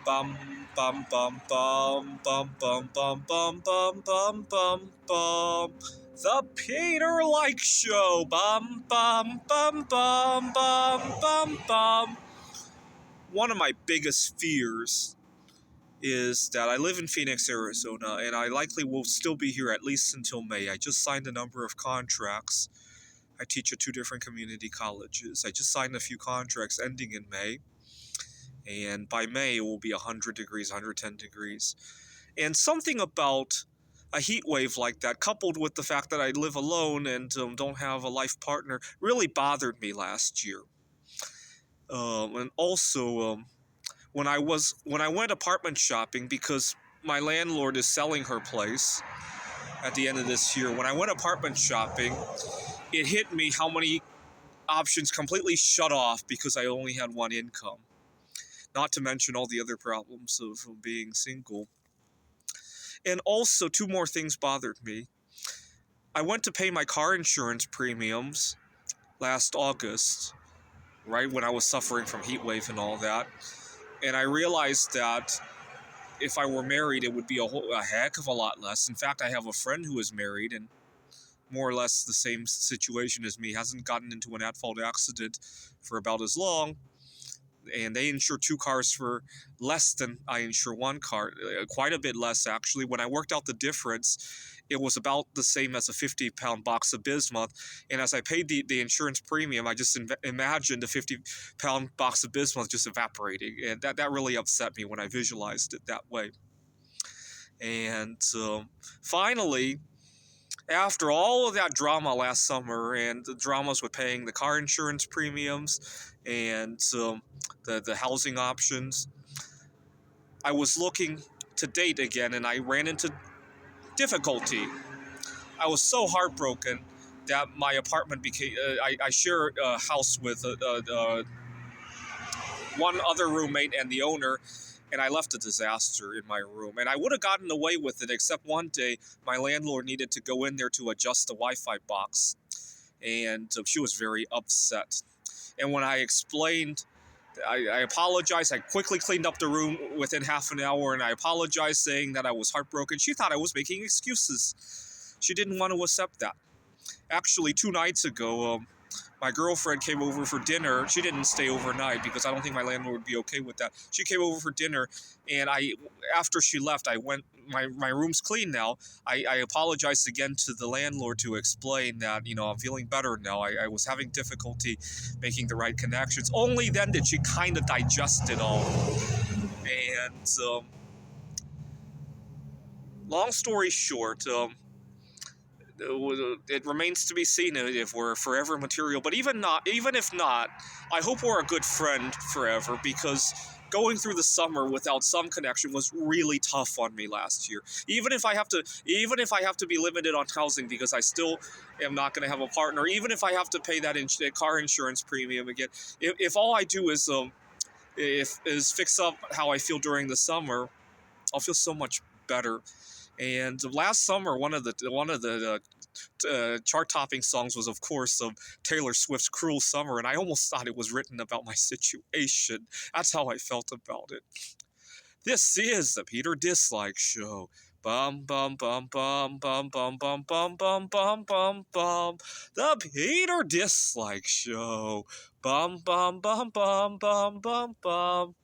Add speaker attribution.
Speaker 1: Bum bum bum bum bum bum bum bum bum bum bum bum. The Peter Like Show. Bum bum bum bum bum bum bum. One of my biggest fears is that I live in Phoenix, Arizona, and I likely will still be here at least until May. I just signed a number of contracts. I teach at 2 different community colleges. I just signed a few contracts ending in May. And by May, it will be 100 degrees, 110 degrees. And something about a heat wave like that, coupled with the fact that I live alone and don't have a life partner, really bothered me last year. And also, when I went apartment shopping, because my landlord is selling her place at the end of this year, when I went apartment shopping, it hit me how many options completely shut off because I only had one income. Not to mention all the other problems of being single. And also, 2 more things bothered me. I went to pay my car insurance premiums last August, right when I was suffering from heat wave and all that. And I realized that if I were married, it would be a heck of a lot less. In fact, I have a friend who is married and more or less the same situation as me, hasn't gotten into an at-fault accident for about as long. And they insure 2 cars for less than I insure 1 car, quite a bit less actually. When I worked out the difference, it was about the same as a 50-pound box of Bismuth. And as I paid the insurance premium, I just imagined a 50-pound box of Bismuth just evaporating. And that really upset me when I visualized it that way. And finally, after all of that drama last summer and the dramas with paying the car insurance premiums and the housing options, I was looking to date again and I ran into difficulty. I was so heartbroken that my apartment became, I share a house with one other roommate and the owner, and I left a disaster in my room. And I would have gotten away with it, except one day my landlord needed to go in there to adjust the Wi-Fi box, and she was very upset. And when I explained, I apologized. I quickly cleaned up the room within half an hour, and I apologized, saying that I was heartbroken. She thought I was making excuses. She didn't want to accept that. Actually, 2 nights ago, my girlfriend came over for dinner. She didn't stay overnight because I don't think my landlord would be okay with that. She came over for dinner, and after she left, I went, my room's clean now. I apologized again to the landlord to explain that, I'm feeling better now. I was having difficulty making the right connections. Only then did she kind of digest it all. And long story short, it remains to be seen if we're forever material. But even if not, I hope we're a good friend forever, because going through the summer without some connection was really tough on me last year. Even if I have to be limited on housing because I still am not going to have a partner, even if I have to pay that car insurance premium again, if all I do is fix up how I feel during the summer, I'll feel so much better. And last summer, one of the chart-topping songs was, of course, Taylor Swift's "Cruel Summer," and I almost thought it was written about my situation. That's how I felt about it. This is the Peter Dislike Show. Bum bum bum bum bum bum bum bum bum bum bum bum. The Peter Dislike Show. Bum bum bum bum bum bum bum.